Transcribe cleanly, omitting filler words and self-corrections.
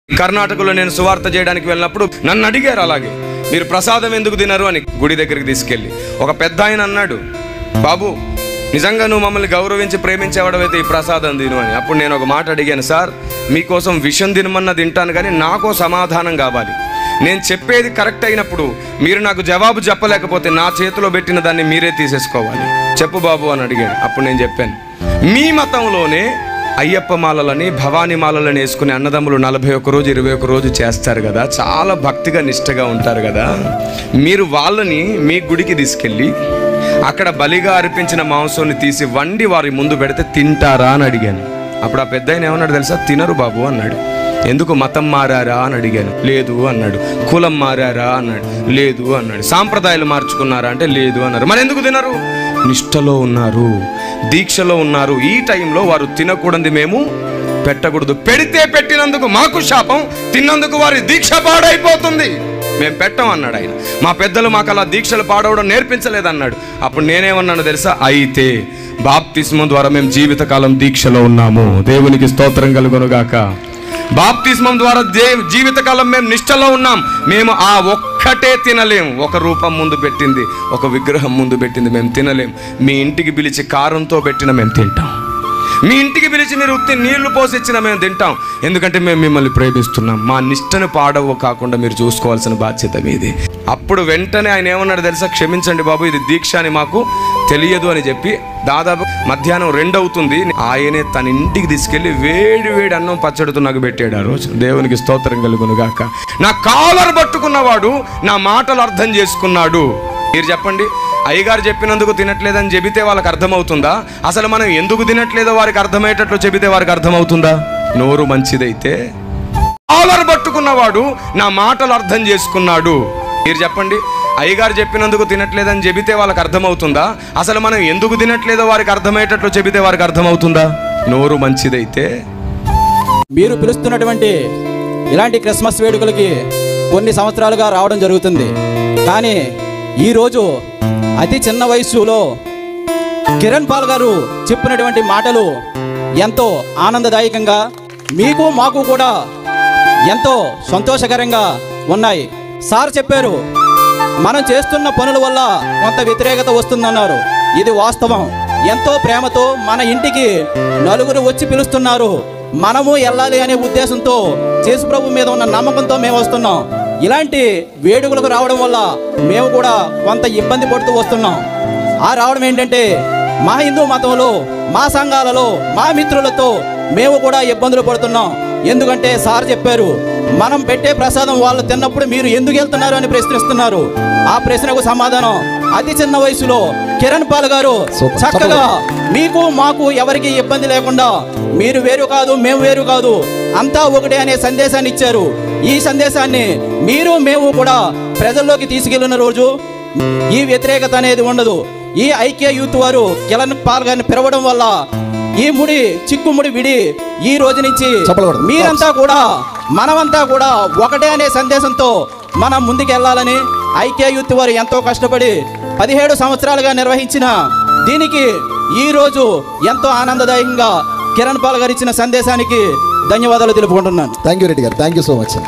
కర్ణాటకలో నేను సువార్త చేయడానికి వెళ్ళినప్పుడు నన్ను అడిగారు, అలాగే మీరు ప్రసాదం ఎందుకు తినరు అని గుడి దగ్గరికి తీసుకెళ్ళి. ఒక పెద్ద ఆయన అన్నాడు, బాబు నిజంగా నువ్వు మమ్మల్ని గౌరవించి ప్రేమించేవాడవైతే ఈ ప్రసాదం తిను అని. అప్పుడు నేను ఒక మాట అడిగాను, సార్ మీకోసం విషం తినమన్నా తింటాను, కానీ నాకో సమాధానం కావాలి. నేను చెప్పేది కరెక్ట్ అయినప్పుడు మీరు నాకు జవాబు చెప్పలేకపోతే నా చేతిలో పెట్టిన దాన్ని మీరే తీసేసుకోవాలి. చెప్పు బాబు అని అడిగాడు. అప్పుడు నేను చెప్పాను, మీ మతంలోనే అయ్యప్ప మాలలని భవానీ మాలలని వేసుకునే అన్నదమ్ములు 41 రోజు 21 రోజు చేస్తారు కదా, చాలా భక్తిగా నిష్టగా ఉంటారు కదా, మీరు వాళ్ళని మీ గుడికి తీసుకెళ్ళి అక్కడ బలిగా అర్పించిన మాంసాన్ని తీసి వండి వారి ముందు పెడితే తింటారా అని అడిగాను. అప్పుడు ఆ పెద్ద ఆయన ఏమన్నాడు తెలుసా, తినరు బాబు అన్నాడు. ఎందుకు, మతం మారారా అని అడిగాను. లేదు అన్నాడు. కులం మారారా అన్నాడు. లేదు అన్నాడు. సాంప్రదాయాలు మార్చుకున్నారా అంటే లేదు అన్నారు. మరి ఎందుకు తినరు? నిష్టలో ఉన్నారు, దీక్షలో ఉన్నారు. ఈ టైంలో వారు తినకూడదు, మేము పెట్టకూడదు. పెడితే పెట్టినందుకు మాకు శాపం, తిన్నందుకు వారి దీక్ష పాడైపోతుంది, మేము పెట్టం అన్నాడు ఆయన. మా పెద్దలు మాకు అలా దీక్షలు పాడవడం నేర్పించలేదన్నాడు. అప్పుడు నేనేమన్నాను తెలుసా, అయితే బాప్తిస్మం ద్వారా మేము జీవితకాలం దీక్షలో ఉన్నాము. దేవునికి స్తోత్రం కలుగునుగాక. బాప్తిస్మం ద్వారా జీవితకాలం మేము నిష్టలో ఉన్నాం. మేము ఆ ఒక్కటే తినలేం. ఒక రూపం ముందు పెట్టింది, ఒక విగ్రహం ముందు పెట్టింది మేము తినలేం. మీ ఇంటికి పిలిచి కారంతో పెట్టిన మేము తింటాం. మీ ఇంటికి పిలిచి మీరు ఉత్తి నీళ్లు పోసిచ్చిన మేము తింటాం. ఎందుకంటే మేము మిమ్మల్ని ప్రేమిస్తున్నాం. మా నిష్టను పాడవు కాకుండా మీరు చూసుకోవాల్సిన బాధ్యత మీది. అప్పుడు వెంటనే ఆయన ఏమన్నాడు తెలుసా, క్షమించండి బాబు, ఇది దీక్ష అని మాకు తెలియదు అని చెప్పి దాదాపు మధ్యాహ్నం 2 అవుతుంది. ఆయనే తన ఇంటికి తీసుకెళ్ళి వేడి వేడి అన్నం పచ్చడితో నాకు పెట్టాడు ఆ రోజు. దేవునికి స్తోత్రం కలుగునుగాక. నా కాలర్ పట్టుకున్నవాడు నా మాటలు అర్థం చేసుకున్నాడు. మీరు చెప్పండి, అయ్యగారు చెప్పినందుకు తినట్లేదని చెబితే వాళ్ళకి అర్థమవుతుందా? అసలు మనం ఎందుకు తినట్లేదో వారికి అర్థమయ్యేటట్లు చెబితే వారికి అర్థమవుతుందా? నోరు మంచిదైతే కాలర్ పట్టుకున్నవాడు నా మాటలు అర్థం చేసుకున్నాడు. మీరు చెప్పండి, అయ్యగారు చెప్పినందుకు తినట్లేదని చెబితే వాళ్ళకి అర్థమవుతుందా? అసలు మనం ఎందుకు తినట్లేదో వారికి అర్థమయ్యేటట్లు చెబితే వారికి అర్థమవుతుందా? నోరు మంచిదైతే. మీరు పిలుస్తున్నటువంటి ఇలాంటి క్రిస్మస్ వేడుకలకి కొన్ని సంవత్సరాలుగా రావడం జరుగుతుంది. కానీ ఈరోజు అతి చిన్న వయస్సులో కిరణ్ పాల్ గారు చెప్పినటువంటి మాటలు ఎంతో ఆనందదాయకంగా, మీకు మాకు కూడా ఎంతో సంతోషకరంగా ఉన్నాయి. సార్ చెప్పారు, మనం చేస్తున్న పనుల వల్ల కొంత వ్యతిరేకత వస్తుందన్నారు. ఇది వాస్తవం. ఎంతో ప్రేమతో మన ఇంటికి నలుగురు వచ్చి పిలుస్తున్నారు. మనము వెళ్ళాలి అనే ఉద్దేశంతో యేసుప్రభు మీద ఉన్న నమ్మకంతో మేము వస్తున్నాం. ఇలాంటి వేడుకలకు రావడం వల్ల మేము కూడా కొంత ఇబ్బంది పడుతూ వస్తున్నాం. ఆ రావడం ఏంటంటే, మా హిందూ మతంలో, మా సంఘాలలో, మా మిత్రులతో మేము కూడా ఇబ్బందులు పడుతున్నాం. ఎందుకంటే సార్ చెప్పారు, మనం పెట్టే ప్రసాదం వాళ్ళు తిన్నప్పుడు మీరు ఎందుకు వెళ్తున్నారు అని ప్రశ్నిస్తున్నారు. ఆ ప్రశ్నకు సమాధానం అతి చిన్న వయసులో కిరణ్ పాల్ గారు చక్కగా మీకు మాకు ఎవరికి ఇబ్బంది లేకుండా, మీరు వేరు కాదు మేము వేరు కాదు అంతా ఒకటే అనే సందేశాన్ని ఇచ్చారు. ఈ సందేశాన్ని మీరు మేము కూడా ప్రజల్లోకి తీసుకెళ్లిన రోజు ఈ వ్యతిరేకత అనేది ఉండదు. ఈ ఐక్య యూత్ వారు కిరణ్ పాల్ గారిని పిలవడం వల్ల ఈ చిక్కుముడి విడి ఈ రోజు నుంచి మీరంతా కూడా మనమంతా కూడా ఒకటే అనే సందేశంతో మనం ముందుకెళ్లాలని ఐక్య యూత్ వారు ఎంతో కష్టపడి 17 సంవత్సరాలుగా నిర్వహించిన దీనికి ఈ రోజు ఎంతో ఆనందదాయకంగా కిరణ్ పాల్ గారు ఇచ్చిన సందేశానికి ధన్యవాదాలు తెలుపుకుంటున్నాను. థ్యాంక్ యూ రెడ్డి గారు, థ్యాంక్ యూ సో మచ్.